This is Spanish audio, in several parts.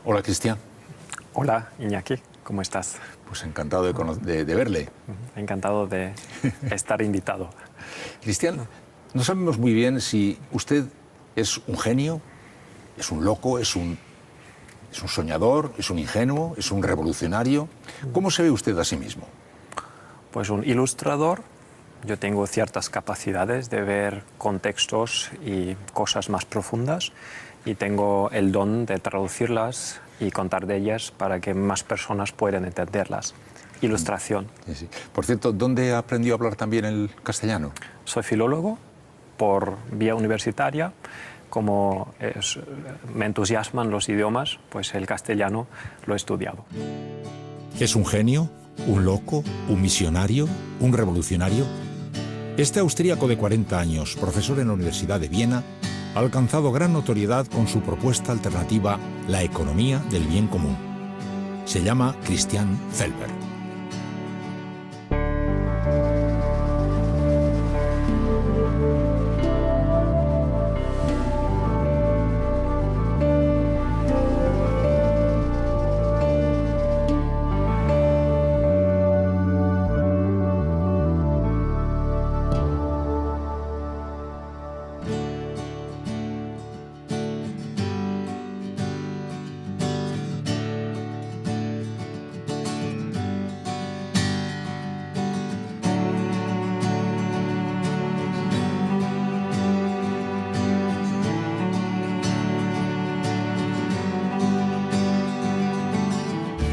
Hola, Cristian. Hola, Iñaki, ¿cómo estás? Pues encantado de verle. Encantado de estar invitado. Cristian, no sabemos muy bien si usted es un genio, es un loco, es un soñador, es un ingenuo, es un revolucionario. ¿Cómo se ve usted a sí mismo? Pues un ilustrador. Yo tengo ciertas capacidades de ver contextos y cosas más profundas y tengo el don de traducirlas y contar de ellas para que más personas puedan entenderlas. Ilustración. Sí, sí. Por cierto, ¿dónde aprendió a hablar también el castellano? Soy filólogo por vía universitaria. Como me entusiasman los idiomas, pues el castellano lo he estudiado. ¿Es un genio, un loco, un misionario, un revolucionario? Este austríaco de 40 años, profesor en la Universidad de Viena, ha alcanzado gran notoriedad con su propuesta alternativa, la economía del bien común. Se llama Christian Felber.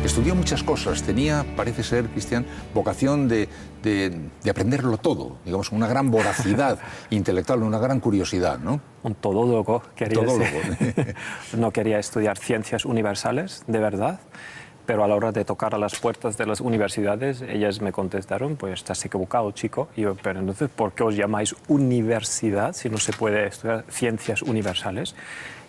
Estudió muchas cosas, tenía, parece ser, Cristian, vocación de aprenderlo todo, digamos, una gran voracidad intelectual, una gran curiosidad, ¿no? Un todólogo quería ser. No quería estudiar ciencias universales, de verdad, pero a la hora de tocar a las puertas de las universidades, ellas me contestaron, pues estás equivocado, chico. Y yo, pero entonces, ¿por qué os llamáis universidad si no se puede estudiar ciencias universales?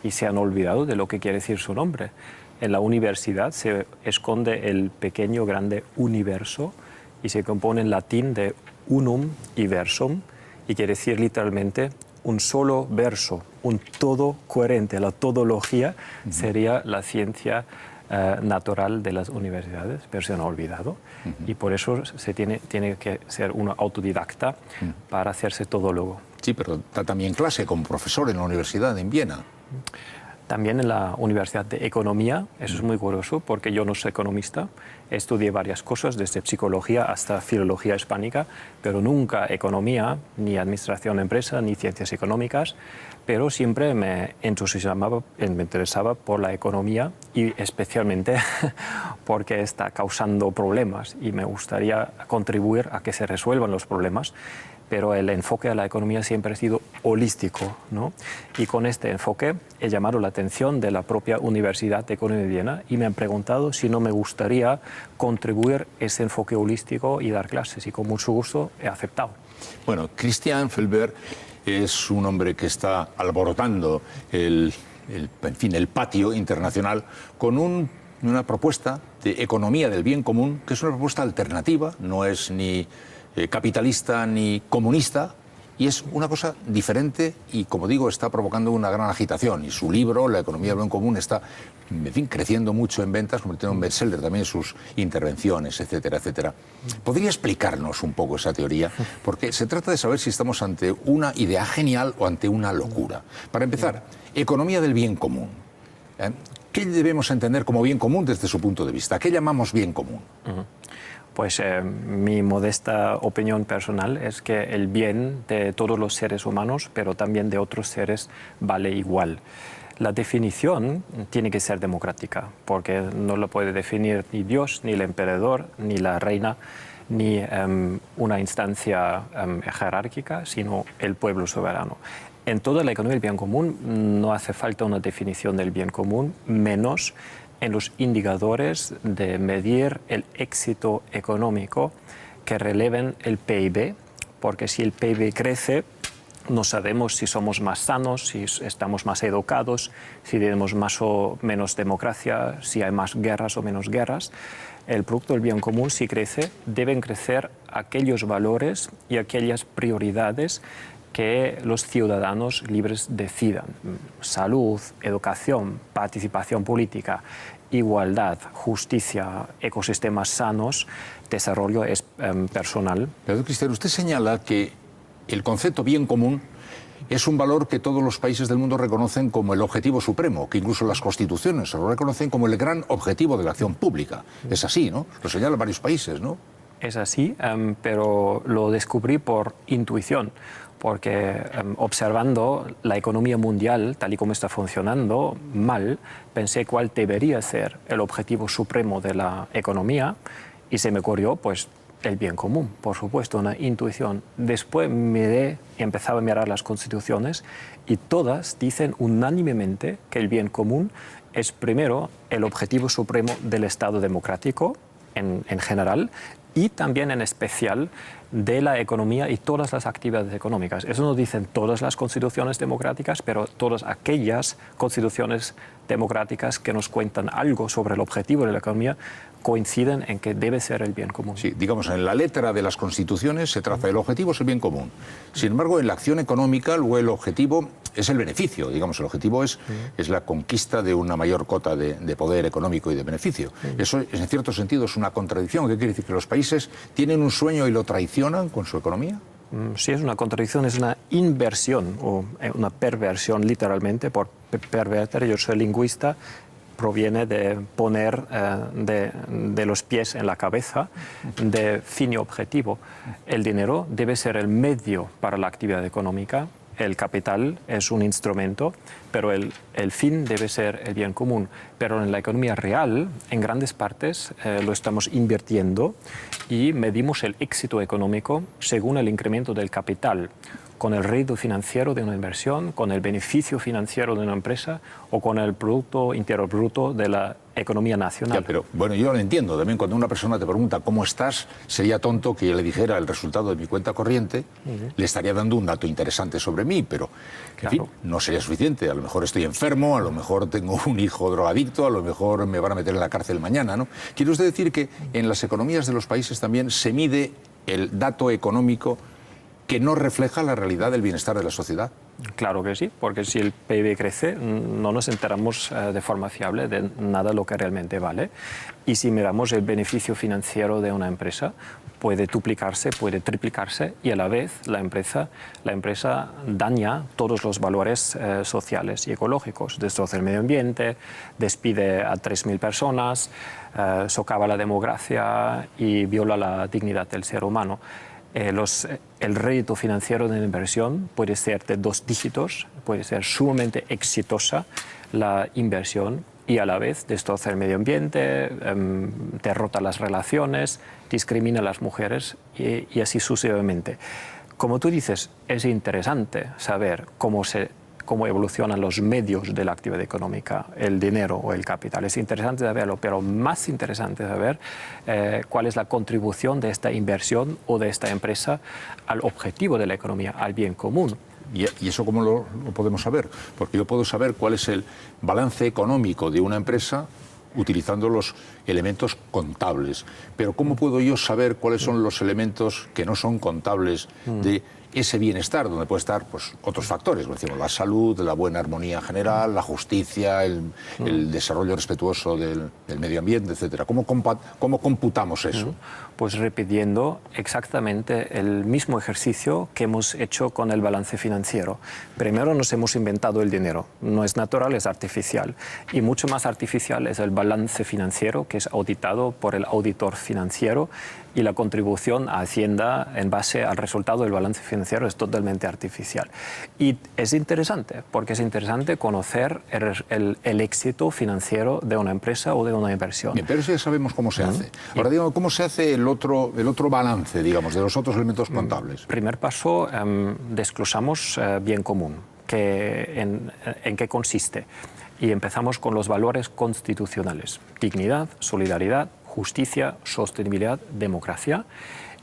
Y se han olvidado de lo que quiere decir su nombre. En la universidad se esconde el pequeño, grande universo y se compone en latín de unum y versum y quiere decir literalmente un solo verso, un todo coherente. La todología sería la ciencia natural de las universidades, pero se han olvidado y por eso se tiene que ser uno autodidacta para hacerse todólogo. Sí, pero da también clase como profesor en la universidad en Viena. También en la Universidad de Economía, eso es muy curioso porque yo no soy economista, estudié varias cosas, desde psicología hasta filología hispánica, pero nunca economía, ni administración de empresa, ni ciencias económicas, pero siempre me entusiasmaba, me interesaba por la economía y especialmente porque está causando problemas y me gustaría contribuir a que se resuelvan los problemas. Pero el enfoque a la economía siempre ha sido holístico, ¿no? Y con este enfoque he llamado la atención de la propia Universidad de Economía de Viena y me han preguntado si no me gustaría contribuir ese enfoque holístico y dar clases, y con mucho gusto he aceptado. Bueno, Christian Felber es un hombre que está alborotando el patio internacional con una propuesta de economía del bien común, que es una propuesta alternativa, no es ni capitalista ni comunista, y es una cosa diferente y, como digo, está provocando una gran agitación. Y su libro, La economía del bien común, está, en fin, creciendo mucho en ventas, convirtiendo en bestseller también sus intervenciones, etcétera, etcétera. ¿Podría explicarnos un poco esa teoría? Porque se trata de saber si estamos ante una idea genial o ante una locura. Para empezar, economía del bien común. ¿Qué debemos entender como bien común desde su punto de vista? ¿Qué llamamos bien común? Pues mi modesta opinión personal es que el bien de todos los seres humanos, pero también de otros seres, vale igual. La definición tiene que ser democrática, porque no lo puede definir ni Dios, ni el emperador, ni la reina, ni una instancia jerárquica, sino el pueblo soberano. En toda la economía del bien común no hace falta una definición del bien común, menos en los indicadores de medir el éxito económico que releven el PIB, porque si el PIB crece, no sabemos si somos más sanos, si estamos más educados, si tenemos más o menos democracia, si hay más guerras o menos guerras. El producto del bien común, si crece, deben crecer aquellos valores y aquellas prioridades que los ciudadanos libres decidan. Salud, educación, participación política, igualdad, justicia, ecosistemas sanos, desarrollo es personal. Pero, Cristian, usted señala que el concepto bien común es un valor que todos los países del mundo reconocen como el objetivo supremo, que incluso las constituciones lo reconocen como el gran objetivo de la acción pública. Es así, ¿no? Lo señalan varios países, ¿no? Es así, pero lo descubrí por intuición, porque observando la economía mundial tal y como está funcionando mal, pensé cuál debería ser el objetivo supremo de la economía y se me ocurrió, pues, el bien común, por supuesto, una intuición. Después empezaba a mirar las constituciones y todas dicen unánimemente que el bien común es primero el objetivo supremo del Estado democrático en general y también en especial de la economía y todas las actividades económicas. Eso no dicen todas las constituciones democráticas, pero todas aquellas constituciones democráticas que nos cuentan algo sobre el objetivo de la economía coinciden en que debe ser el bien común. Sí, digamos, en la letra de las constituciones se traza el objetivo es el bien común. Sin embargo, en la acción económica, luego el objetivo es el beneficio. Digamos, el objetivo es la conquista de una mayor cota de poder económico y de beneficio. Eso, en cierto sentido, es una contradicción. ¿Qué quiere decir? ¿Que los países tienen un sueño y lo traicionan con su economía? Sí, es una contradicción, es una inversión o una perversión, literalmente, por perverter. Yo soy lingüista, proviene de poner de los pies en la cabeza, de fin y objetivo. El dinero debe ser el medio para la actividad económica, el capital es un instrumento, pero el fin debe ser el bien común. Pero en la economía real, en grandes partes, lo estamos invirtiendo y medimos el éxito económico según el incremento del capital, con el rédito financiero de una inversión, con el beneficio financiero de una empresa o con el Producto Interior Bruto de la economía nacional. Ya, pero bueno, yo lo entiendo. También cuando una persona te pregunta cómo estás, sería tonto que yo le dijera el resultado de mi cuenta corriente, le estaría dando un dato interesante sobre mí, pero en fin, no sería suficiente. A lo mejor estoy enfermo, a lo mejor tengo un hijo drogadicto, a lo mejor me van a meter en la cárcel mañana, ¿no? ¿Quiere usted decir que en las economías de los países también se mide el dato económico que no refleja la realidad del bienestar de la sociedad? Claro que sí, porque si el PIB crece, no nos enteramos de forma fiable de nada lo que realmente vale. Y si miramos el beneficio financiero de una empresa, puede duplicarse, puede triplicarse y a la vez la empresa daña todos los valores sociales y ecológicos. Destroza el medio ambiente, despide a 3.000 personas, socava la democracia y viola la dignidad del ser humano. El rédito financiero de la inversión puede ser de 2 dígitos, puede ser sumamente exitosa la inversión y a la vez destroza el medio ambiente, derrota las relaciones, discrimina a las mujeres y así sucesivamente. Como tú dices, es interesante saber cómo evolucionan los medios de la actividad económica, el dinero o el capital. Es interesante saberlo, pero más interesante saber cuál es la contribución de esta inversión o de esta empresa al objetivo de la economía, al bien común. ¿Y eso cómo lo podemos saber? Porque yo puedo saber cuál es el balance económico de una empresa utilizando los elementos contables. Pero ¿cómo puedo yo saber cuáles son los elementos que no son contables de ese bienestar, donde puede estar pues, otros factores, como decimos, la salud, la buena armonía general, la justicia, el desarrollo respetuoso del medio ambiente, etcétera? ¿Cómo computamos eso? Pues repitiendo exactamente el mismo ejercicio que hemos hecho con el balance financiero. Primero nos hemos inventado el dinero. No es natural, es artificial. Y mucho más artificial es el balance financiero, que es auditado por el auditor financiero, y la contribución a Hacienda en base al resultado del balance financiero es totalmente artificial. Y es interesante, porque es interesante conocer el éxito financiero de una empresa o de una inversión. Bien, pero eso ya sabemos cómo se hace. Ahora, digamos, ¿cómo se hace el otro balance, digamos, de los otros elementos contables? Primer paso, desglosamos bien común. ¿En qué consiste? Y empezamos con los valores constitucionales: dignidad, solidaridad, justicia, sostenibilidad, democracia.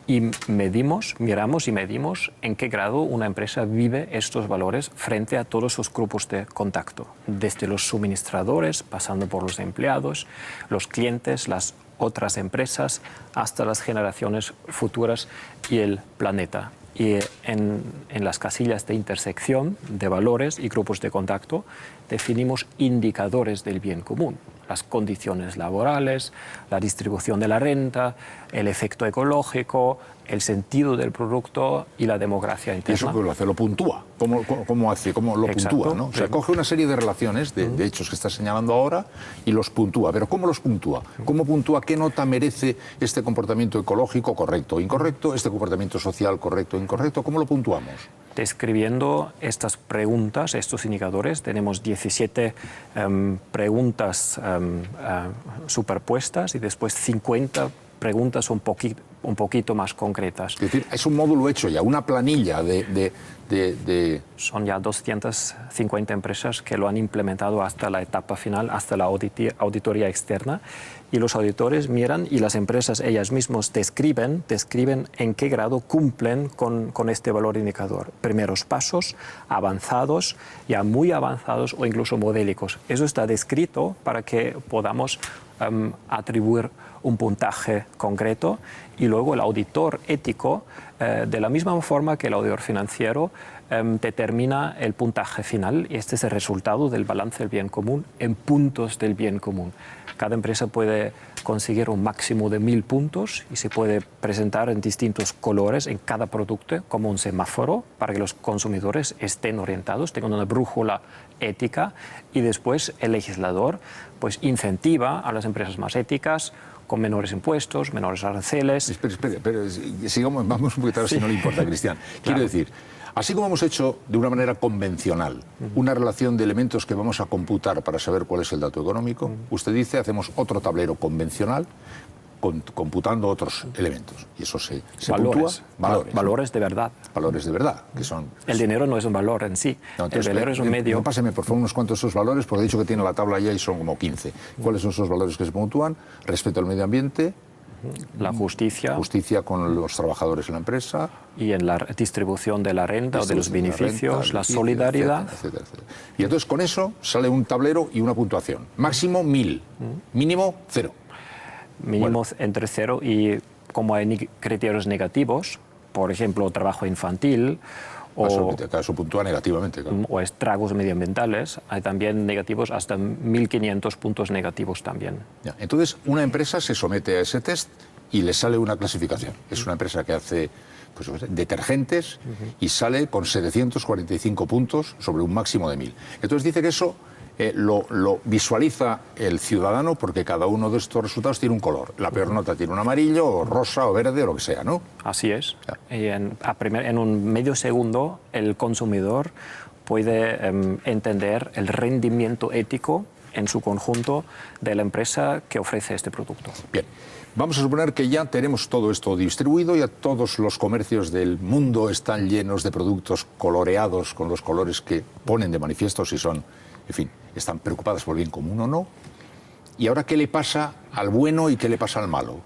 Y miramos y medimos en qué grado una empresa vive estos valores frente a todos sus grupos de contacto, desde los suministradores, pasando por los empleados, los clientes, las otras empresas, hasta las generaciones futuras y el planeta. Y en las casillas de intersección de valores y grupos de contacto definimos indicadores del bien común. Las condiciones laborales, la distribución de la renta, el efecto ecológico, el sentido del producto y la democracia interna. ¿Y eso qué lo hace? ¿Lo puntúa? ¿Cómo hace? ¿Cómo lo puntúa? ¿No? O sea, coge una serie de relaciones, de hechos que está señalando ahora y los puntúa. ¿Pero cómo los puntúa? ¿Cómo puntúa qué nota merece este comportamiento ecológico correcto o incorrecto, este comportamiento social correcto o incorrecto? ¿Cómo lo puntuamos? Describiendo estas preguntas, estos indicadores, tenemos 17 preguntas superpuestas y después 50 preguntas un poquito más concretas. Es decir, es un módulo hecho ya, una planilla Son ya 250 empresas que lo han implementado hasta la etapa final, hasta la auditoría externa. Y los auditores miran y las empresas ellas mismas describen en qué grado cumplen con este valor indicador. Primeros pasos, avanzados, ya muy avanzados o incluso modélicos. Eso está descrito para que podamos atribuir un puntaje concreto y luego el auditor ético, de la misma forma que el auditor financiero, determina el puntaje final y este es el resultado del balance del bien común en puntos del bien común. Cada empresa puede conseguir un máximo de 1000 puntos y se puede presentar en distintos colores en cada producto como un semáforo para que los consumidores estén orientados, tengan una brújula ética y después el legislador pues incentiva a las empresas más éticas con menores impuestos, menores aranceles. Espera, sigamos, vamos un poquito a ver si no le importa, Cristian. Quiero decir, así como hemos hecho de una manera convencional una relación de elementos que vamos a computar para saber cuál es el dato económico, usted dice, hacemos otro tablero convencional computando otros elementos. Y eso se puntúa. Valores de verdad. Valores de verdad, que son... El dinero no es un valor en sí. No, entonces, el dinero es un medio... Páseme, por favor, unos cuantos esos valores, porque he dicho que tiene la tabla ya y son como 15. ¿Cuáles son esos valores que se puntúan? Respeto al medio ambiente... La justicia. Justicia con los trabajadores en la empresa. Y en la distribución de la renta o de los beneficios, la solidaridad. Etcétera. Y entonces con eso sale un tablero y una puntuación. Máximo 1000, mínimo 0. Mínimo entre 0 y como hay criterios negativos, por ejemplo, trabajo infantil Eso puntúa negativamente. Claro. O estragos medioambientales, hay también negativos, hasta 1500 puntos negativos también. Ya. Entonces, una empresa se somete a ese test y le sale una clasificación. Es una empresa que hace detergentes y sale con 745 puntos sobre un máximo de 1000. Entonces dice que eso lo visualiza el ciudadano porque cada uno de estos resultados tiene un color. La peor nota tiene un amarillo, o rosa, o verde, o lo que sea, ¿no? Así es. Y en un medio segundo el consumidor puede entender el rendimiento ético en su conjunto de la empresa que ofrece este producto. Bien. Vamos a suponer que ya tenemos todo esto distribuido, ya todos los comercios del mundo están llenos de productos coloreados con los colores que ponen de manifiesto si son, en fin, están preocupados por el bien común o no. ¿Y ahora qué le pasa al bueno y qué le pasa al malo?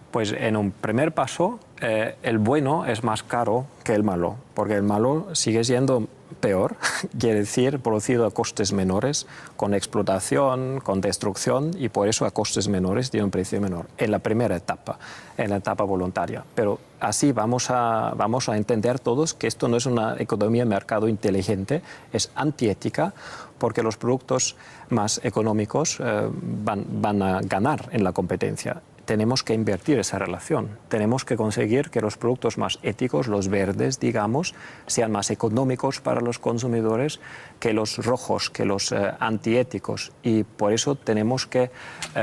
Pues en un primer paso, el bueno es más caro que el malo, porque el malo sigue siendo peor, quiere decir producido a costes menores, con explotación, con destrucción, y por eso a costes menores tiene un precio menor, en la primera etapa, en la etapa voluntaria. Pero así vamos a entender todos que esto no es una economía de mercado inteligente, es antiética, porque los productos más económicos van a ganar en la competencia. Tenemos que invertir esa relación. Tenemos que conseguir que los productos más éticos, los verdes, digamos, sean más económicos para los consumidores que los rojos, que los antiéticos. Y por eso tenemos que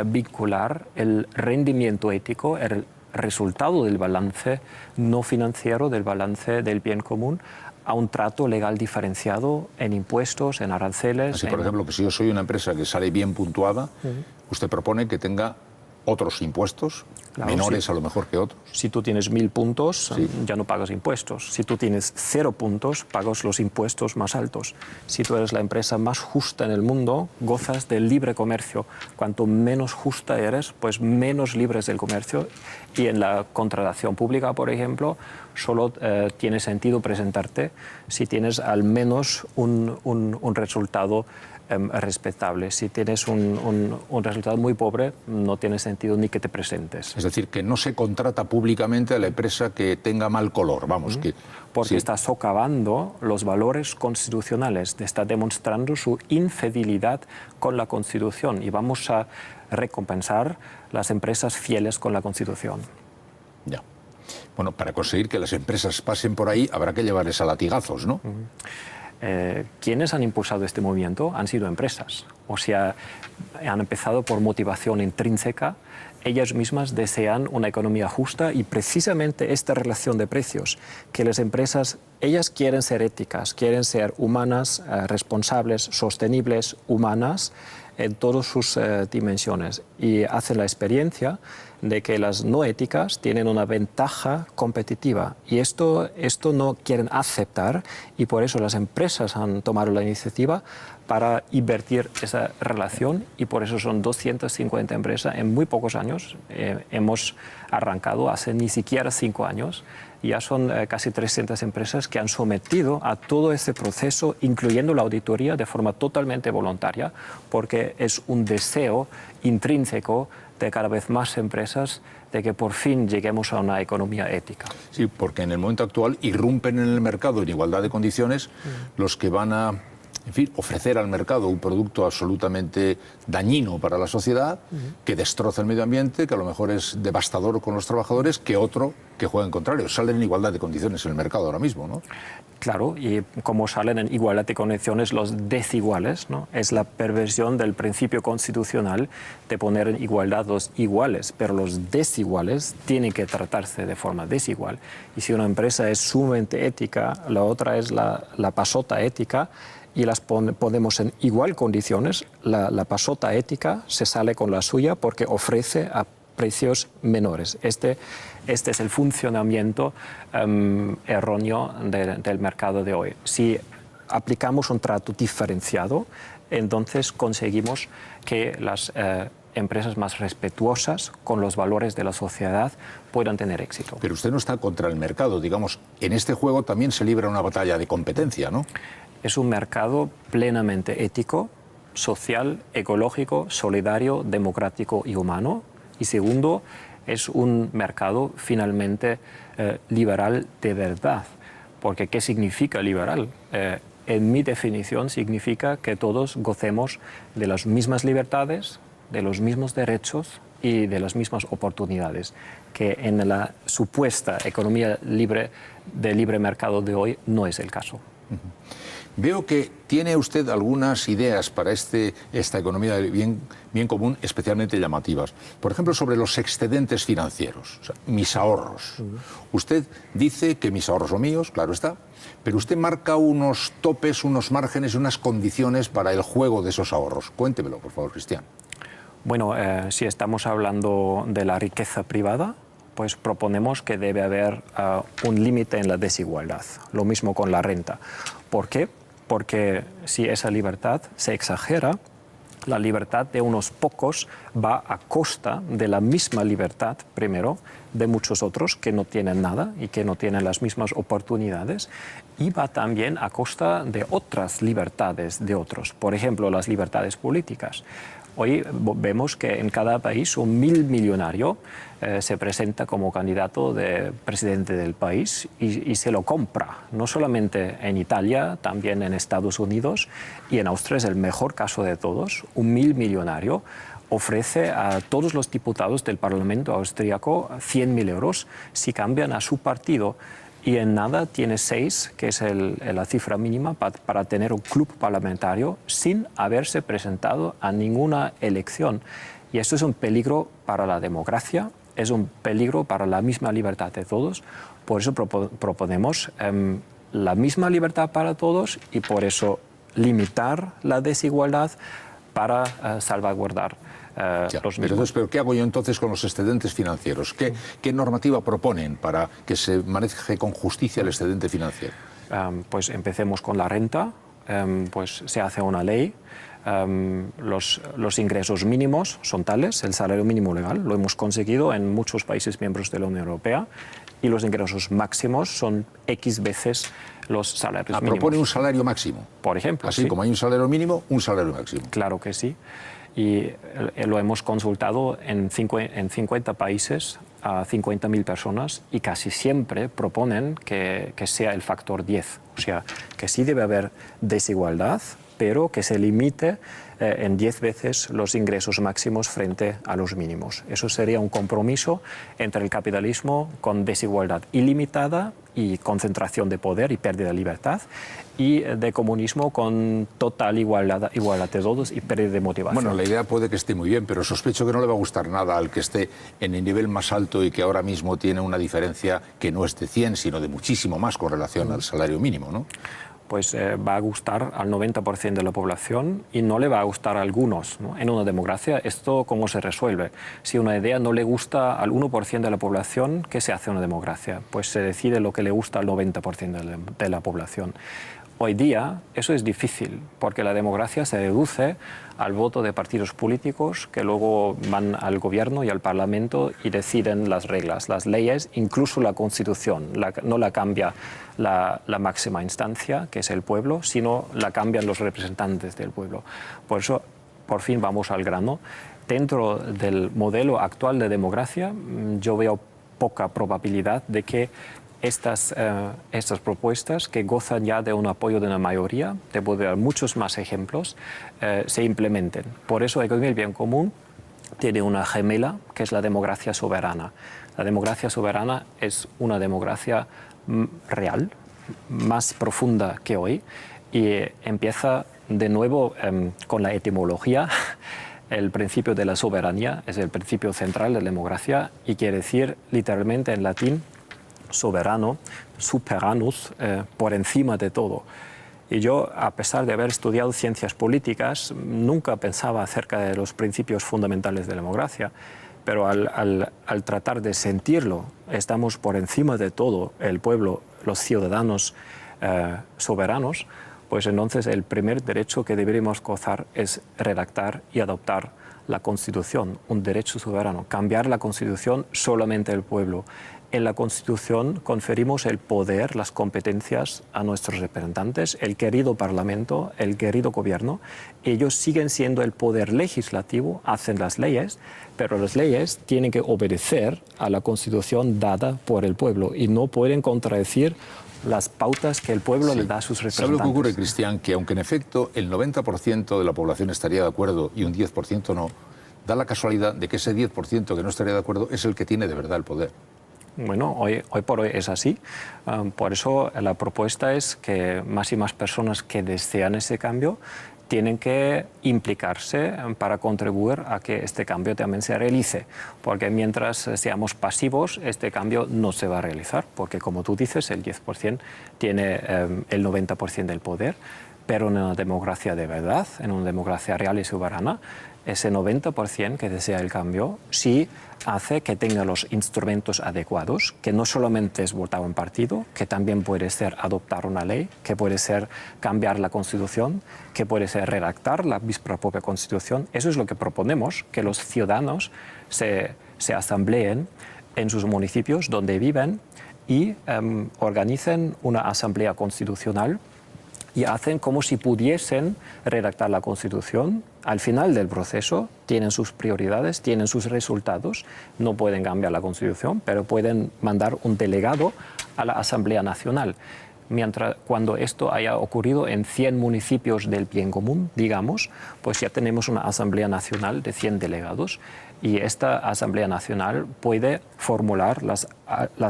vincular el rendimiento ético, el resultado del balance no financiero, del balance del bien común, a un trato legal diferenciado en impuestos, en aranceles. Así, por ejemplo, que si yo soy una empresa que sale bien puntuada, usted propone que tenga otros impuestos, claro, menores sí, a lo mejor que otros. Si tú tienes 1000 puntos, sí, ya no pagas impuestos. Si tú tienes 0 puntos, pagas los impuestos más altos. Si tú eres la empresa más justa en el mundo, gozas del libre comercio. Cuanto menos justa eres, pues menos libre es el comercio. Y en la contratación pública, por ejemplo, solo tiene sentido presentarte si tienes al menos un resultado respetable. Si tienes un resultado muy pobre, no tiene sentido ni que te presentes. Es decir, que no se contrata públicamente a la empresa que tenga mal color, vamos. Porque está socavando los valores constitucionales, está demostrando su infidelidad con la Constitución y vamos a recompensar las empresas fieles con la Constitución. Ya. Bueno, para conseguir que las empresas pasen por ahí habrá que llevarles a latigazos, ¿no? Quienes han impulsado este movimiento han sido empresas, o sea, han empezado por motivación intrínseca. Ellas mismas desean una economía justa y precisamente esta relación de precios, que las empresas, ellas quieren ser éticas, quieren ser humanas, responsables, sostenibles, humanas en todas sus dimensiones y hacen la experiencia de que las no éticas tienen una ventaja competitiva y esto no quieren aceptar y por eso las empresas han tomado la iniciativa para invertir esa relación y por eso son 250 empresas en muy pocos años. Hemos arrancado hace ni siquiera 5 años. Ya son casi 300 empresas que han sometido a todo ese proceso, incluyendo la auditoría, de forma totalmente voluntaria, porque es un deseo intrínseco de cada vez más empresas de que por fin lleguemos a una economía ética. Sí, porque en el momento actual irrumpen en el mercado en igualdad de condiciones los que van a, en fin, ofrecer al mercado un producto absolutamente dañino para la sociedad, que destroza el medio ambiente, que a lo mejor es devastador con los trabajadores, que otro que juega en contrario. Salen en igualdad de condiciones en el mercado ahora mismo, ¿no? Claro, y como salen en igualdad de condiciones los desiguales, ¿no? Es la perversión del principio constitucional de poner en igualdad los iguales, pero los desiguales tienen que tratarse de forma desigual. Y si una empresa es sumamente ética, la otra es la pasota ética, y las ponemos en igual condiciones, la pasota ética se sale con la suya porque ofrece a precios menores. Este es el funcionamiento erróneo del mercado de hoy. Si aplicamos un trato diferenciado, entonces conseguimos que las empresas más respetuosas con los valores de la sociedad puedan tener éxito. Pero usted no está contra el mercado, digamos. En este juego también se libra una batalla de competencia, ¿no? Es un mercado plenamente ético, social, ecológico, solidario, democrático y humano. Y segundo, es un mercado finalmente liberal de verdad. Porque ¿qué significa liberal? En mi definición significa que todos gocemos de las mismas libertades, de los mismos derechos y de las mismas oportunidades, que en la supuesta economía libre de libre mercado de hoy no es el caso. Veo que tiene usted algunas ideas para esta economía del bien común especialmente llamativas. Por ejemplo, sobre los excedentes financieros, o sea, mis ahorros. Usted dice que mis ahorros son míos, claro está, pero usted marca unos topes, unos márgenes y unas condiciones para el juego de esos ahorros. Cuéntemelo, por favor, Cristian. Bueno, si estamos hablando de la riqueza privada, pues proponemos que debe haber un límite en la desigualdad. Lo mismo con la renta. ¿Por qué? Porque si esa libertad se exagera, la libertad de unos pocos va a costa de la misma libertad, primero, de muchos otros que no tienen nada y que no tienen las mismas oportunidades, y va también a costa de otras libertades de otros, por ejemplo, las libertades políticas. Hoy vemos que en cada país un millonario se presenta como candidato de presidente del país y se lo compra, no solamente en Italia, también en Estados Unidos y en Austria es el mejor caso de todos. Un millonario ofrece a todos los diputados del Parlamento austríaco 100.000 euros si cambian a su partido. Y en nada tiene 6, que es la cifra mínima para tener un club parlamentario sin haberse presentado a ninguna elección. Y esto es un peligro para la democracia, es un peligro para la misma libertad de todos. Por eso proponemos la misma libertad para todos y por eso limitar la desigualdad para salvaguardar los mismos. Pero ¿qué hago yo entonces con los excedentes financieros? ¿Qué normativa proponen para que se maneje con justicia el excedente financiero? Pues empecemos con la renta, pues se hace una ley. Los ingresos mínimos son tales, el salario mínimo legal, lo hemos conseguido en muchos países miembros de la Unión Europea, y los ingresos máximos son X veces los salarios mínimos. Propone un salario máximo. Por ejemplo. Así sí. como hay un salario mínimo, un salario máximo. Claro que sí. Y lo hemos consultado en 50 países a 50.000 personas y casi siempre proponen que sea el factor 10. O sea, que sí debe haber desigualdad, pero que se limite en 10 veces los ingresos máximos frente a los mínimos. Eso sería un compromiso entre el capitalismo con desigualdad ilimitada y concentración de poder y pérdida de libertad, y de comunismo con total igualdad de todos y pérdida de motivación. Bueno, la idea puede que esté muy bien, pero sospecho que no le va a gustar nada al que esté en el nivel más alto y que ahora mismo tiene una diferencia que no es de 100, sino de muchísimo más con relación al salario mínimo, ¿no? Pues va a gustar al 90% de la población y no le va a gustar a algunos, ¿no? En una democracia, ¿esto cómo se resuelve? Si una idea no le gusta al 1% de la población, ¿qué se hace en una democracia? Pues se decide lo que le gusta al 90% de la población. Hoy día eso es difícil, porque la democracia se reduce al voto de partidos políticos que luego van al gobierno y al parlamento y deciden las reglas, las leyes, incluso la Constitución. No la cambia la máxima instancia, que es el pueblo, sino la cambian los representantes del pueblo. Por eso, por fin vamos al grano. Dentro del modelo actual de democracia, yo veo poca probabilidad de que estas propuestas, que gozan ya de un apoyo de una mayoría, te puedo dar muchos más ejemplos, se implementen. Por eso el bien común tiene una gemela, que es la democracia soberana. La democracia soberana es una democracia real, más profunda que hoy, y empieza de nuevo con la etimología. El principio de la soberanía es el principio central de la democracia y quiere decir literalmente en latín soberano, superanus, por encima de todo. Y yo, a pesar de haber estudiado ciencias políticas, nunca pensaba acerca de los principios fundamentales de la democracia, pero al tratar de sentirlo, estamos por encima de todo, el pueblo, los ciudadanos soberanos, pues entonces el primer derecho que deberíamos gozar es redactar y adoptar la Constitución, un derecho soberano. Cambiar la Constitución solamente el pueblo. En la Constitución conferimos el poder, las competencias a nuestros representantes, el querido Parlamento, el querido Gobierno. Ellos siguen siendo el poder legislativo, hacen las leyes, pero las leyes tienen que obedecer a la Constitución dada por el pueblo y no pueden contradecir las pautas que el pueblo le da a sus representantes. ¿Sabe lo que ocurre, Cristian? Que aunque en efecto el 90% de la población estaría de acuerdo y un 10% no, da la casualidad de que ese 10% que no estaría de acuerdo es el que tiene de verdad el poder. Bueno, hoy por hoy es así. Por eso la propuesta es que más y más personas que desean ese cambio tienen que implicarse para contribuir a que este cambio también se realice. Porque mientras seamos pasivos, este cambio no se va a realizar. Porque, como tú dices, el 10% tiene el 90% del poder. Pero en una democracia de verdad, en una democracia real y soberana, ese 90% que desea el cambio sí hace que tenga los instrumentos adecuados, que no solamente es votar un partido, que también puede ser adoptar una ley, que puede ser cambiar la Constitución, que puede ser redactar la propia Constitución. Eso es lo que proponemos, que los ciudadanos se asambleen en sus municipios donde viven y organicen una asamblea constitucional y hacen como si pudiesen redactar la Constitución. Al final del proceso tienen sus prioridades, tienen sus resultados, no pueden cambiar la Constitución, pero pueden mandar un delegado a la Asamblea Nacional. Cuando esto haya ocurrido en 100 municipios del bien común, digamos, pues ya tenemos una Asamblea Nacional de 100 delegados y esta Asamblea Nacional puede formular las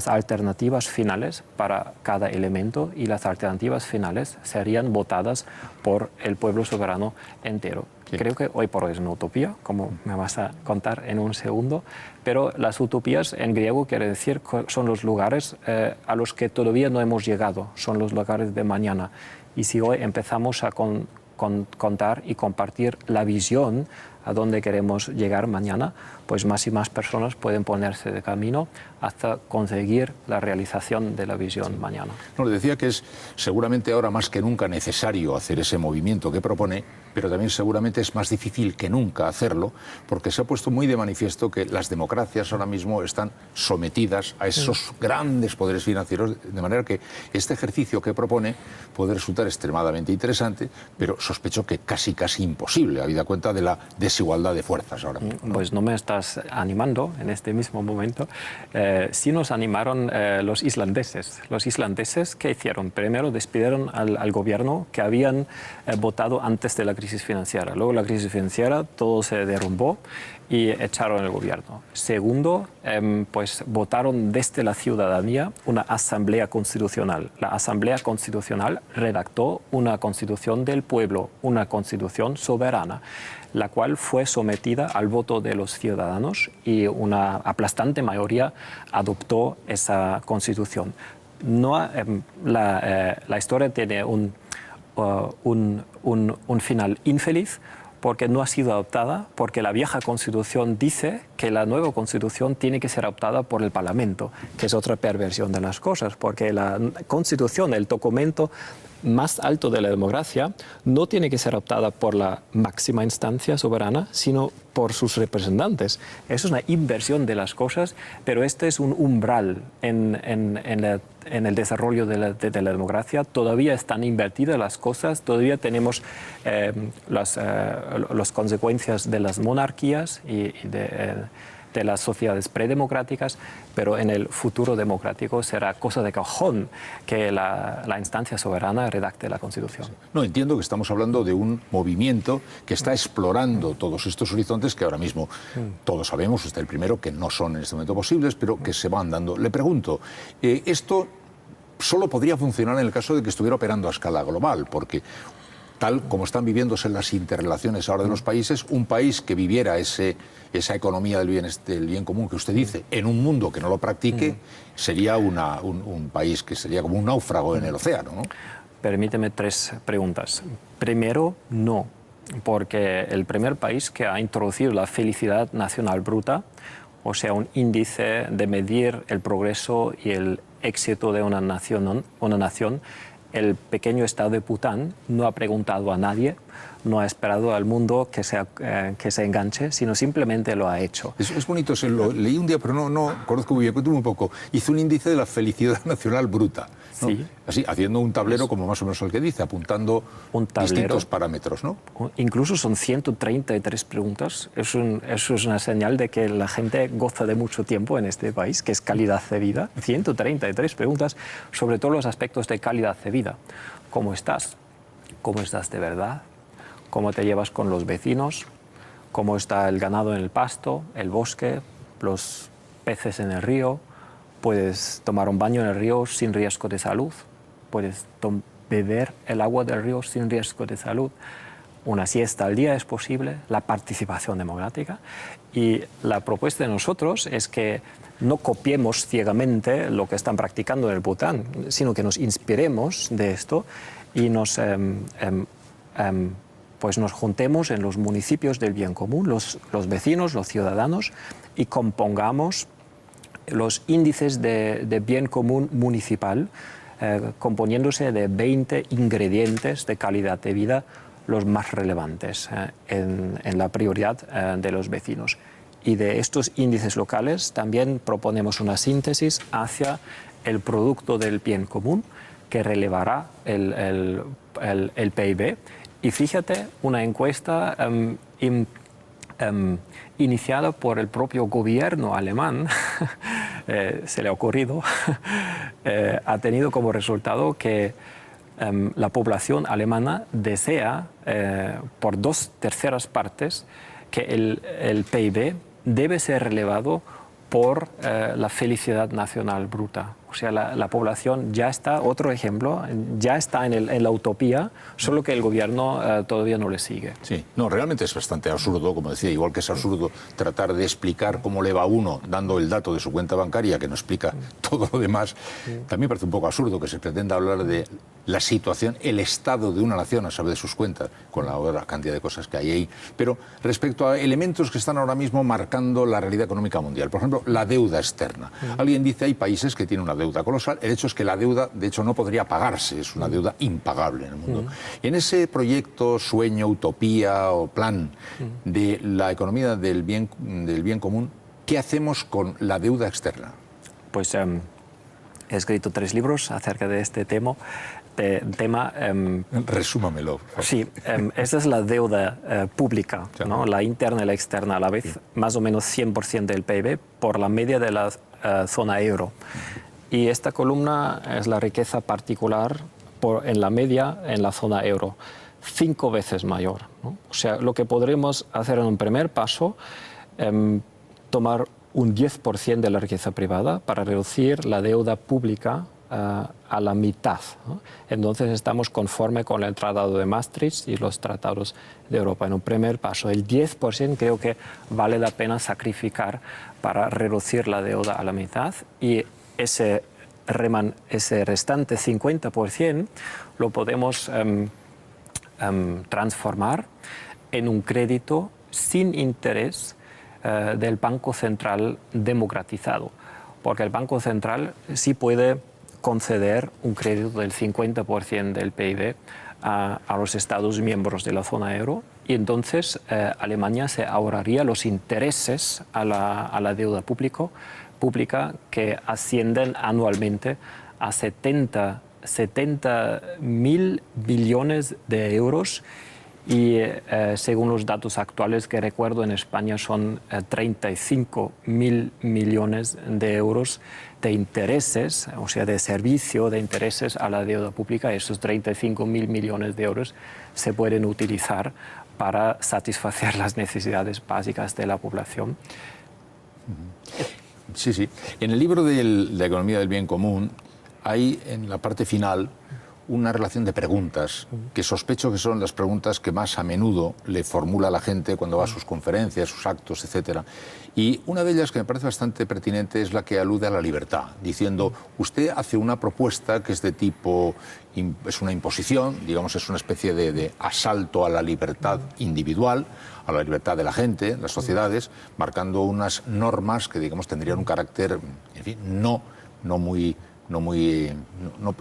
alternativas finales para cada elemento y las alternativas finales serían votadas por el pueblo soberano entero. Sí. Creo que hoy por hoy es una utopía, como me vas a contar en un segundo, pero las utopías en griego quiere decir que son los lugares a los que todavía no hemos llegado, son los lugares de mañana. Y si hoy empezamos a contar y compartir la visión a dónde queremos llegar mañana, pues más y más personas pueden ponerse de camino hasta conseguir la realización de la visión mañana. No, le decía que es seguramente ahora más que nunca necesario hacer ese movimiento que propone, pero también seguramente es más difícil que nunca hacerlo, porque se ha puesto muy de manifiesto que las democracias ahora mismo están sometidas a esos grandes poderes financieros, de manera que este ejercicio que propone puede resultar extremadamente interesante, pero sospecho que casi imposible, habida cuenta de la desigualdad de fuerzas ahora mismo, ¿no? Pues no me estás animando en este mismo momento. Sí nos animaron los islandeses. Los islandeses, ¿qué hicieron? Primero despidieron al gobierno que habían votado antes de la crisis financiera. Luego la crisis financiera, todo se derrumbó y echaron el gobierno. Segundo, pues votaron desde la ciudadanía una asamblea constitucional. La asamblea constitucional redactó una constitución del pueblo, una constitución soberana, la cual fue sometida al voto de los ciudadanos y una aplastante mayoría adoptó esa constitución. No, la historia tiene un final infeliz, porque no ha sido adoptada, porque la vieja Constitución dice que la nueva Constitución tiene que ser adoptada por el Parlamento, que es otra perversión de las cosas, porque la Constitución, el documento más alto de la democracia, no tiene que ser adoptada por la máxima instancia soberana, sino por sus representantes. Eso es una inversión de las cosas, pero este es un umbral en el desarrollo de la democracia. Todavía están invertidas las cosas, todavía tenemos las consecuencias de las monarquías y de las sociedades predemocráticas, pero en el futuro democrático será cosa de cajón que la instancia soberana redacte la Constitución. No, entiendo que estamos hablando de un movimiento que está explorando todos estos horizontes que ahora mismo todos sabemos, usted el primero, que no son en este momento posibles, pero que se van dando. Le pregunto, esto solo podría funcionar en el caso de que estuviera operando a escala global, porque tal como están viviéndose las interrelaciones ahora de los países, un país que viviera esa economía del bien común que usted dice, en un mundo que no lo practique, sería un país que sería como un náufrago en el océano, ¿no? Permíteme 3 preguntas. Primero, no, porque el primer país que ha introducido la felicidad nacional bruta, o sea, un índice de medir el progreso y el éxito de una nación, el pequeño estado de Bután no ha preguntado a nadie, no ha esperado al mundo que se enganche, sino simplemente lo ha hecho. Es bonito, lo leí un día, pero no conozco muy bien, cuéntame un poco. Hizo un índice de la felicidad nacional bruta, ¿no? Sí. Así, haciendo un tablero como más o menos el que dice, apuntando distintos parámetros, ¿no? Incluso son 133 preguntas. Eso es una señal de que la gente goza de mucho tiempo en este país, que es calidad de vida. 133 preguntas sobre todos los aspectos de calidad de vida. ¿Cómo estás? ¿Cómo estás de verdad? ¿Cómo te llevas con los vecinos? ¿Cómo está el ganado en el pasto, el bosque, los peces en el río? ¿Puedes tomar un baño en el río sin riesgo de salud? ¿Puedes beber el agua del río sin riesgo de salud? Una siesta al día es posible, la participación democrática. Y la propuesta de nosotros es que no copiemos ciegamente lo que están practicando en el Bután, sino que nos inspiremos de esto y nos juntemos en los municipios del bien común, los vecinos, los ciudadanos, y compongamos los índices de bien común municipal, componiéndose de 20 ingredientes de calidad de vida, los más relevantes en la prioridad de los vecinos. Y de estos índices locales también proponemos una síntesis hacia el producto del bien común que relevará el PIB. Y fíjate, una encuesta iniciada por el propio gobierno alemán, se le ha ocurrido, ha tenido como resultado que la población alemana desea, por 2/3 partes, que el PIB debe ser relevado por la felicidad nacional bruta. O sea, la población ya está, otro ejemplo, ya está en la utopía, solo que el gobierno todavía no le sigue. Sí, no, realmente es bastante absurdo, como decía, igual que es absurdo tratar de explicar cómo le va a uno dando el dato de su cuenta bancaria, que no explica todo lo demás. También parece un poco absurdo que se pretenda hablar de la situación, el estado de una nación a saber de sus cuentas, con la cantidad de cosas que hay ahí. Pero respecto a elementos que están ahora mismo marcando la realidad económica mundial, por ejemplo, la deuda externa. Alguien dice, hay países que tienen una deuda colosal. El hecho es que la deuda, de hecho, no podría pagarse, es una deuda impagable en el mundo. Y en ese proyecto, sueño, utopía o plan de la economía del bien común, ¿qué hacemos con la deuda externa? Pues he escrito 3 libros acerca de este tema. Resúmamelo. Sí, esta es la deuda pública, ¿no? La interna y la externa a la vez, más o menos 100% del PIB por la media de la zona euro. Y esta columna es la riqueza particular en la media en la zona euro, 5 veces mayor, ¿no? O sea, lo que podremos hacer en un primer paso, tomar un 10% de la riqueza privada para reducir la deuda pública a la mitad, ¿no? Entonces estamos conforme con el Tratado de Maastricht y los tratados de Europa. En un primer paso, el 10% creo que vale la pena sacrificar para reducir la deuda a la mitad, y ese restante 50% lo podemos transformar en un crédito sin interés del Banco Central democratizado, porque el Banco Central sí puede conceder un crédito del 50% del PIB a los Estados miembros de la zona euro, y entonces Alemania se ahorraría los intereses a la deuda pública que ascienden anualmente a 70.000 billones de euros, y según los datos actuales que recuerdo, en España son 35.000 millones de euros de intereses, o sea, de servicio de intereses a la deuda pública. Esos 35.000 millones de euros se pueden utilizar para satisfacer las necesidades básicas de la población. Sí, sí. En el libro de la economía del bien común hay, en la parte final, una relación de preguntas que sospecho que son las preguntas que más a menudo le formula la gente cuando va a sus conferencias, sus actos, etc. Y una de ellas que me parece bastante pertinente es la que alude a la libertad, diciendo, usted hace una propuesta que es de tipo, es una imposición, digamos, es una especie de asalto a la libertad individual, a la libertad de la gente, las sociedades, marcando unas normas que, digamos, tendrían un carácter, en fin,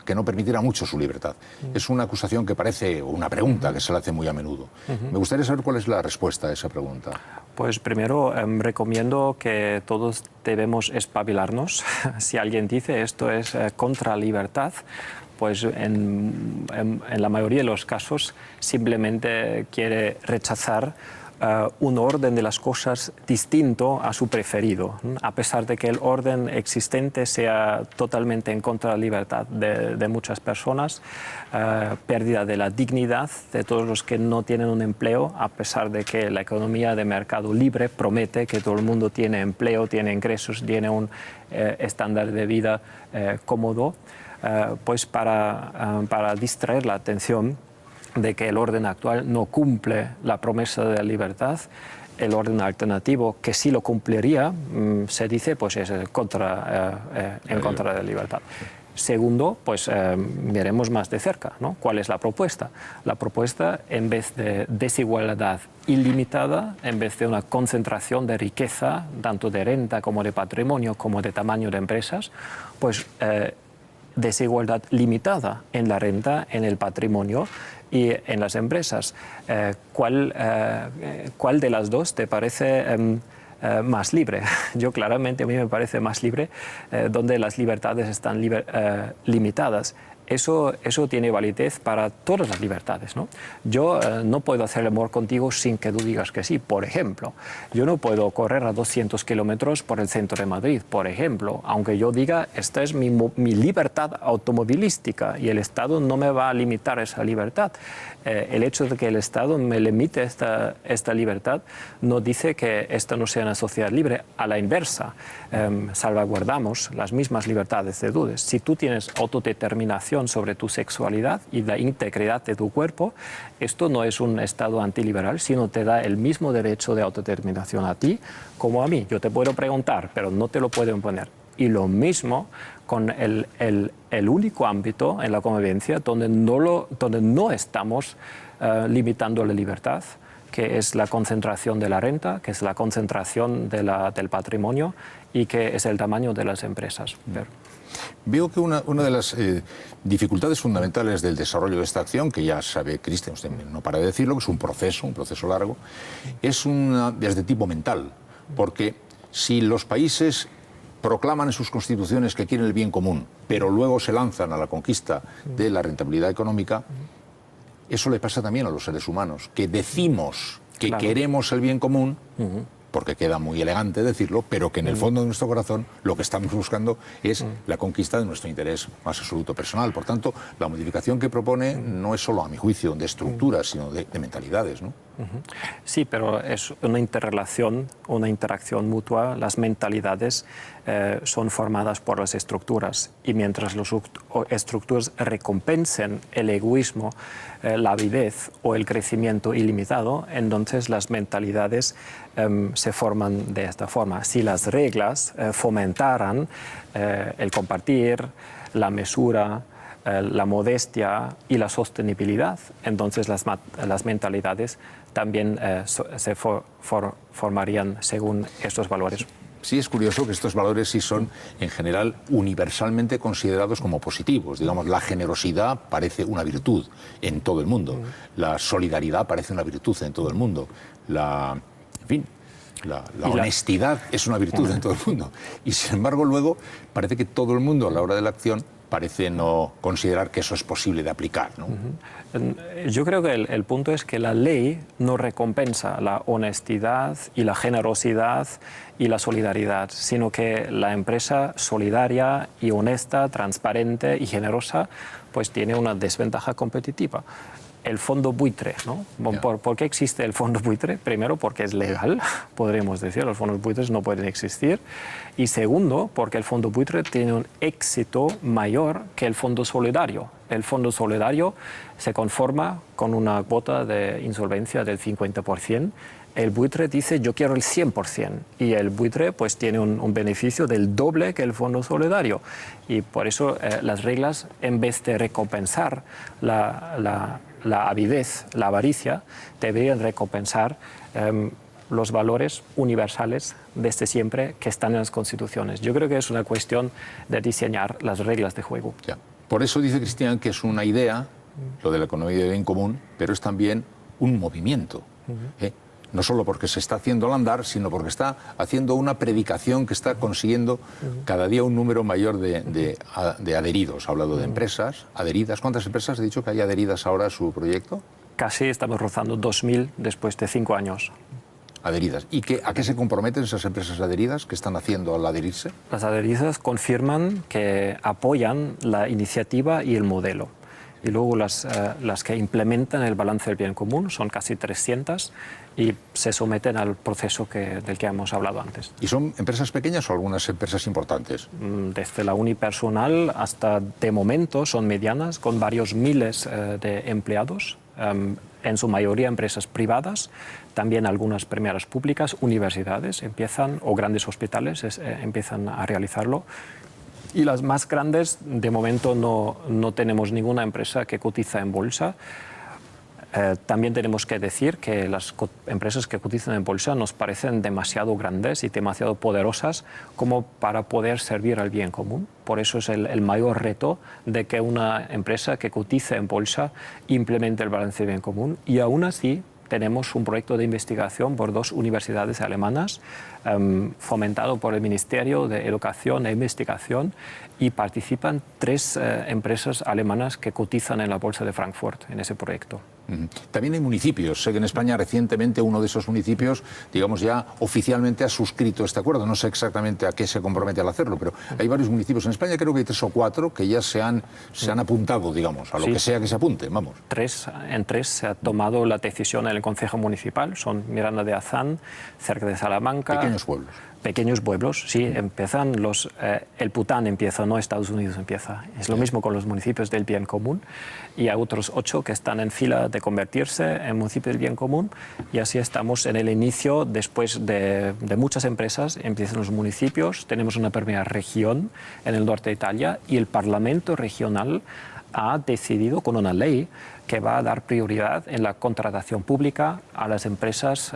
que no permitiera mucho su libertad. Es una acusación que parece, o una pregunta que se le hace muy a menudo. Me gustaría saber cuál es la respuesta a esa pregunta. Pues primero recomiendo que todos debemos espabilarnos. Si alguien dice esto es contra libertad, pues en la mayoría de los casos simplemente quiere rechazar un orden de las cosas distinto a su preferido, a pesar de que el orden existente sea totalmente en contra de la libertad de muchas personas, pérdida de la dignidad de todos los que no tienen un empleo, a pesar de que la economía de mercado libre promete que todo el mundo tiene empleo, tiene ingresos, tiene un estándar de vida cómodo, pues para distraer la atención de que el orden actual no cumple la promesa de la libertad. El orden alternativo, que sí lo cumpliría, se dice, pues es en contra de la libertad. Segundo, pues veremos más de cerca, ¿no? ¿Cuál es la propuesta? La propuesta, en vez de desigualdad ilimitada, en vez de una concentración de riqueza, tanto de renta como de patrimonio, como de tamaño de empresas, pues desigualdad limitada en la renta, en el patrimonio y en las empresas. ¿Cuál de las dos te parece más libre? Yo claramente, a mí me parece más libre donde las libertades están limitadas. Eso tiene validez para todas las libertades, ¿no? Yo no puedo hacer el amor contigo sin que tú digas que sí, por ejemplo. Yo no puedo correr a 200 kilómetros por el centro de Madrid, por ejemplo, aunque yo diga, esta es mi libertad automovilística y el Estado no me va a limitar esa libertad. El hecho de que el Estado me limite esta libertad no dice que esta no sea una sociedad libre. A la inversa, salvaguardamos las mismas libertades de todos. Si tú tienes autodeterminación sobre tu sexualidad y la integridad de tu cuerpo, esto no es un Estado antiliberal, sino te da el mismo derecho de autodeterminación a ti como a mí. Yo te puedo preguntar, pero no te lo puedo imponer. Y lo mismo con el único ámbito en la convivencia donde no estamos limitando la libertad, que es la concentración de la renta, que es la concentración del patrimonio y que es el tamaño de las empresas. Veo que una de las dificultades fundamentales del desarrollo de esta acción, que ya sabe Cristian, usted no para de decirlo, que es un proceso largo, es de tipo mental, porque si los países proclaman en sus constituciones que quieren el bien común, pero luego se lanzan a la conquista de la rentabilidad económica, eso le pasa también a los seres humanos, que decimos que queremos el bien común, porque queda muy elegante decirlo, pero que en el fondo de nuestro corazón lo que estamos buscando es la conquista de nuestro interés más absoluto personal. Por tanto, la modificación que propone no es solo, a mi juicio, de estructuras, sino de mentalidades, ¿no? Sí, pero es una interrelación, una interacción mutua. Las mentalidades son formadas por las estructuras y mientras las estructuras recompensen el egoísmo, la avidez o el crecimiento ilimitado, entonces las mentalidades se forman de esta forma. Si las reglas fomentaran el compartir, la mesura, la modestia y la sostenibilidad, entonces las mentalidades también se formarían según estos valores. Sí, es curioso que estos valores sí son, en general, universalmente considerados como positivos. Digamos, la generosidad parece una virtud en todo el mundo. La solidaridad parece una virtud en todo el mundo. La honestidad es una virtud en todo el mundo. Y, sin embargo, luego parece que todo el mundo, a la hora de la acción, parece no considerar que eso es posible de aplicar, ¿no? Yo creo que el punto es que la ley no recompensa la honestidad y la generosidad y la solidaridad, sino que la empresa solidaria y honesta, transparente y generosa, pues tiene una desventaja competitiva. El fondo buitre, ¿no? ¿Por qué existe el fondo buitre? Primero, porque es legal, podríamos decir, los fondos buitres no pueden existir. Y segundo, porque el fondo buitre tiene un éxito mayor que el fondo solidario. El fondo solidario se conforma con una cuota de insolvencia del 50%. El buitre dice yo quiero el 100% y el buitre pues tiene un beneficio del doble que el fondo solidario. Y por eso las reglas, en vez de recompensar la avidez, la avaricia, deberían recompensar los valores universales desde siempre que están en las constituciones. Yo creo que es una cuestión de diseñar las reglas de juego. Ya. Por eso dice Cristian que es una idea, lo de la economía de bien común, pero es también un movimiento. No solo porque se está haciendo al andar, sino porque está haciendo una predicación que está consiguiendo cada día un número mayor de adheridos. Ha hablado de empresas adheridas. ¿Cuántas empresas ha dicho que hay adheridas ahora a su proyecto? Casi estamos rozando 2.000 después de 5 años. Adheridas. ¿Y a qué se comprometen esas empresas adheridas? ¿Qué están haciendo al adherirse? Las adheridas confirman que apoyan la iniciativa y el modelo. Y luego las que implementan el balance del bien común son casi 300 y se someten al proceso del que hemos hablado antes. ¿Y son empresas pequeñas o algunas empresas importantes? Desde la unipersonal hasta, de momento, son medianas, con varios miles de empleados, en su mayoría empresas privadas, también algunas primeras públicas, universidades empiezan, o grandes hospitales empiezan a realizarlo. Y las más grandes, de momento no tenemos ninguna empresa que cotiza en bolsa. También tenemos que decir que las empresas que cotizan en bolsa nos parecen demasiado grandes y demasiado poderosas como para poder servir al bien común. Por eso es el mayor reto de que una empresa que cotiza en bolsa implemente el balance de bien común y aún así tenemos un proyecto de investigación por 2 universidades alemanas, fomentado por el Ministerio de Educación e Investigación, y participan 3 empresas alemanas que cotizan en la Bolsa de Frankfurt en ese proyecto. También hay municipios. Sé que en España recientemente uno de esos municipios, digamos, ya oficialmente ha suscrito este acuerdo. No sé exactamente a qué se compromete al hacerlo, pero hay varios municipios en España, creo que hay 3 o 4 que ya se han apuntado, digamos, a lo que sea que se apunte, vamos. En 3 se ha tomado la decisión en el Concejo Municipal, son Miranda de Azán, cerca de Salamanca. Pequeños pueblos. Pequeños pueblos, sí, empiezan el Pután empieza, no Estados Unidos empieza. Es lo mismo con los municipios del bien común, y hay otros 8 que están en fila de convertirse en municipios del bien común, y así estamos en el inicio. Después de muchas empresas empiezan los municipios. Tenemos una primera región en el norte de Italia, y el Parlamento regional ha decidido con una ley que va a dar prioridad en la contratación pública a las empresas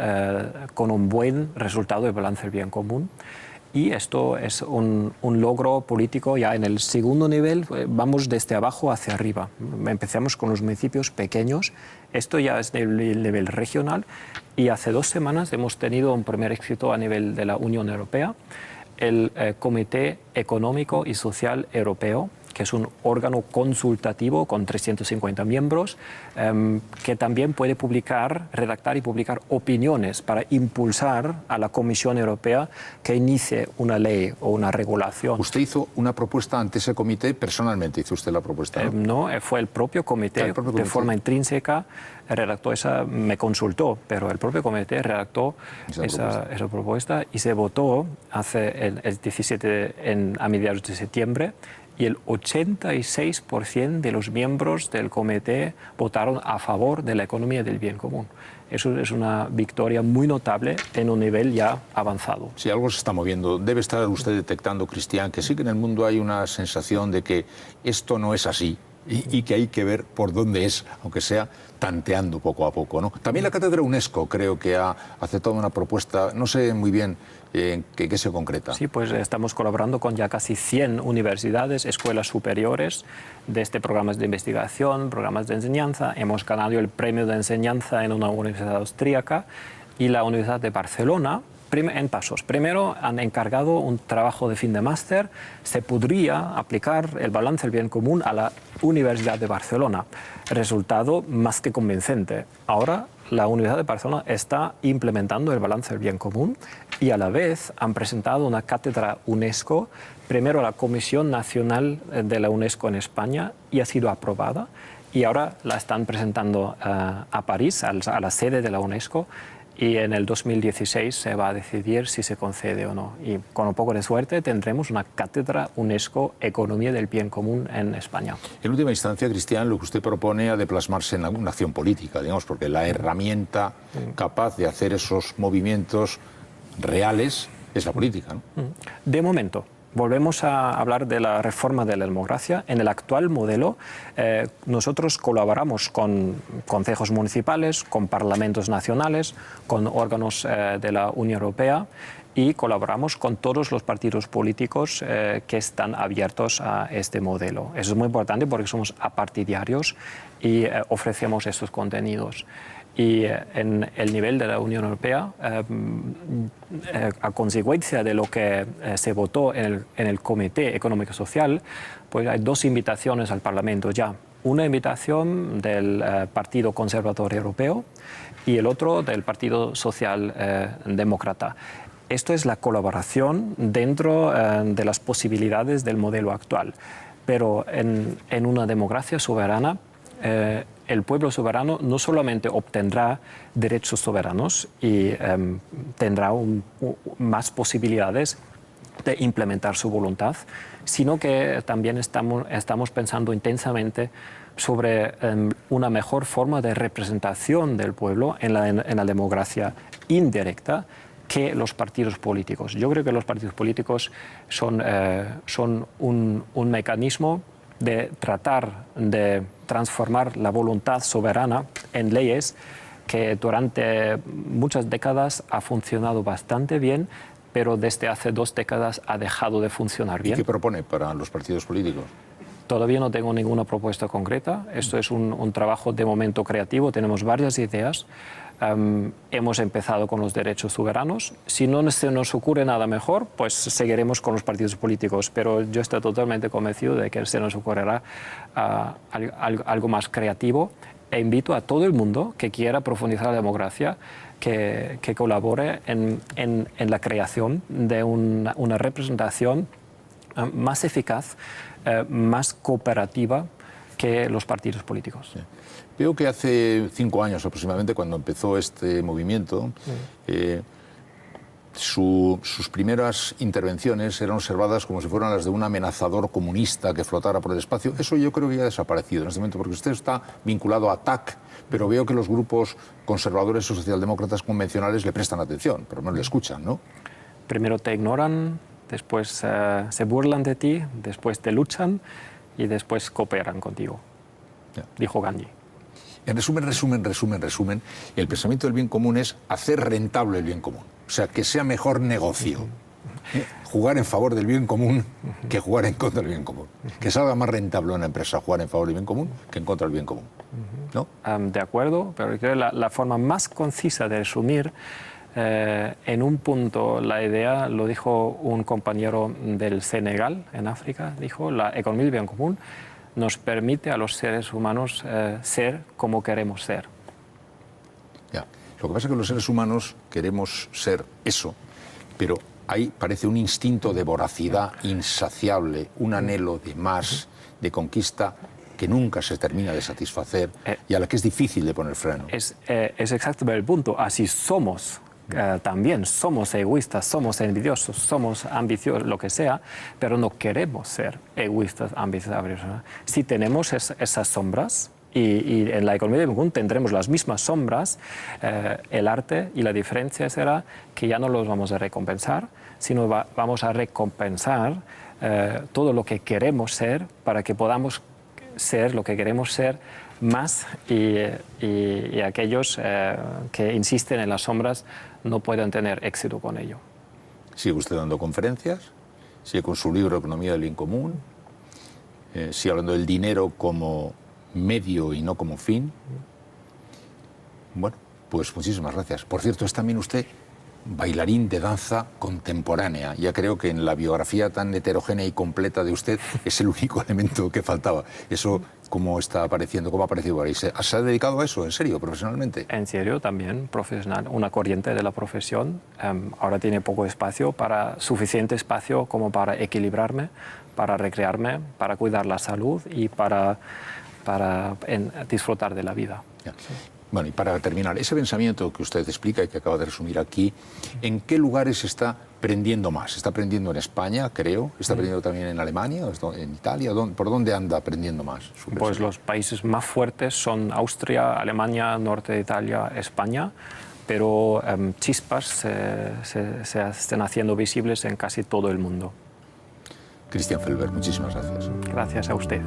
con un buen resultado de balance del bien común. Y esto es un logro político ya en el segundo nivel. Vamos desde abajo hacia arriba. Empezamos con los municipios pequeños. Esto ya es el nivel regional. Y hace 2 semanas hemos tenido un primer éxito a nivel de la Unión Europea. El Comité Económico y Social Europeo, que es un órgano consultativo con 350 miembros, que también puede redactar y publicar opiniones para impulsar a la Comisión Europea que inicie una ley o una regulación. ¿Usted hizo una propuesta ante ese comité? ¿Personalmente hizo usted la propuesta? No, fue el propio comité, de forma intrínseca, redactó me consultó, pero el propio comité redactó esa propuesta, y se votó el 17 a mediados de septiembre. Y el 86% de los miembros del comité votaron a favor de la economía del bien común. Eso es una victoria muy notable en un nivel ya avanzado. Si algo se está moviendo, debe estar usted detectando, Cristian, que sí que en el mundo hay una sensación de que esto no es así y que hay que ver por dónde es, aunque sea tanteando poco a poco, ¿no? También la Cátedra UNESCO creo que ha aceptado una propuesta, no sé muy bien ¿qué se concreta? Sí, pues estamos colaborando con ya casi 100 universidades, escuelas superiores, desde programas de investigación, programas de enseñanza. Hemos ganado el premio de enseñanza en una universidad austríaca, y la Universidad de Barcelona, en pasos. Primero han encargado un trabajo de fin de máster. Se podría aplicar el balance del bien común a la Universidad de Barcelona. Resultado más que convincente. Ahora la Universidad de Barcelona está implementando el balance del bien común, y a la vez han presentado una cátedra UNESCO, primero a la Comisión Nacional de la UNESCO en España, y ha sido aprobada. Y ahora la están presentando a París, a la sede de la UNESCO, y en el 2016 se va a decidir si se concede o no. Y con un poco de suerte tendremos una cátedra UNESCO Economía del Bien Común en España. En última instancia, Cristian, lo que usted propone ha de plasmarse en alguna acción política, digamos, porque la herramienta capaz de hacer esos movimientos reales es la política, ¿no? De momento. Volvemos a hablar de la reforma de la democracia. En el actual modelo, nosotros colaboramos con concejos municipales, con parlamentos nacionales, con órganos de la Unión Europea, y colaboramos con todos los partidos políticos que están abiertos a este modelo. Eso es muy importante porque somos apartidarios y ofrecemos estos contenidos. Y en el nivel de la Unión Europea, a consecuencia de lo que se votó en el Comité Económico y Social, pues hay 2 invitaciones al Parlamento ya. Una invitación del Partido Conservador Europeo y el otro del Partido Social Demócrata. Esto es la colaboración dentro de las posibilidades del modelo actual. Pero en una democracia soberana, el pueblo soberano no solamente obtendrá derechos soberanos y tendrá más posibilidades de implementar su voluntad, sino que también estamos pensando intensamente sobre una mejor forma de representación del pueblo en la democracia indirecta que los partidos políticos. Yo creo que los partidos políticos son un mecanismo de tratar de transformar la voluntad soberana en leyes que durante muchas décadas ha funcionado bastante bien, pero desde hace 2 décadas ha dejado de funcionar bien. ¿Y qué propone para los partidos políticos? Todavía no tengo ninguna propuesta concreta. Esto es un trabajo de momento creativo. Tenemos varias ideas. Hemos empezado con los derechos soberanos. Si no se nos ocurre nada mejor, pues seguiremos con los partidos políticos. Pero yo estoy totalmente convencido de que se nos ocurrirá algo más creativo. E invito a todo el mundo que quiera profundizar la democracia que colabore en la creación de una representación más eficaz, más cooperativa que los partidos políticos. Sí. Veo que hace 5 años aproximadamente, cuando empezó este movimiento, sus primeras intervenciones eran observadas como si fueran las de un amenazador comunista que flotara por el espacio. Eso yo creo que ya ha desaparecido en este momento, porque usted está vinculado a TAC, pero veo que los grupos conservadores o socialdemócratas convencionales le prestan atención, pero no le escuchan, ¿no? Primero te ignoran, después se burlan de ti, después te luchan y después cooperan contigo, dijo Gandhi. En resumen, el pensamiento del bien común es hacer rentable el bien común. O sea, que sea mejor negocio. Jugar en favor del bien común que jugar en contra del bien común. Que salga más rentable una empresa jugar en favor del bien común que en contra del bien común. ¿No? De acuerdo, pero creo que la forma más concisa de resumir en un punto la idea, lo dijo un compañero del Senegal, en África, dijo, la economía del bien común nos permite a los seres humanos ser como queremos ser. Ya. Lo que pasa es que los seres humanos queremos ser eso, pero ahí parece un instinto de voracidad insaciable, un anhelo de más, de conquista, que nunca se termina de satisfacer y a la que es difícil de poner freno. Es exactamente el punto. Así somos. También somos egoístas, somos envidiosos, somos ambiciosos, lo que sea, pero no queremos ser egoístas, ambiciosos. Si tenemos esas sombras, y en la economía del bien común tendremos las mismas sombras, el arte y la diferencia será que ya no los vamos a recompensar, sino vamos a recompensar todo lo que queremos ser para que podamos ser lo que queremos ser más y aquellos que insisten en las sombras no pueden tener éxito con ello. ¿Sigue usted dando conferencias? ¿Sigue con su libro Economía del Bien Común? ¿Sigue hablando del dinero como medio y no como fin? Bueno, pues muchísimas gracias. Por cierto, es también usted bailarín de danza contemporánea. Ya creo que en la biografía tan heterogénea y completa de usted es el único elemento que faltaba. Eso, ¿cómo está apareciendo? ¿Cómo ha aparecido por ahí? ¿Se ha dedicado a eso, en serio, profesionalmente? En serio, también profesional. Una corriente de la profesión. Ahora tiene poco espacio, suficiente espacio como para equilibrarme, para recrearme, para cuidar la salud y para disfrutar de la vida. Ya. Bueno, y para terminar, ese pensamiento que usted explica y que acaba de resumir aquí, ¿en qué lugares está prendiendo más? ¿Está prendiendo en España, creo? ¿Está prendiendo también en Alemania? ¿En Italia? ¿Por dónde anda prendiendo más? Pues los países más fuertes son Austria, Alemania, norte de Italia, España, pero chispas se están haciendo visibles en casi todo el mundo. Christian Felber, muchísimas gracias. Gracias a usted.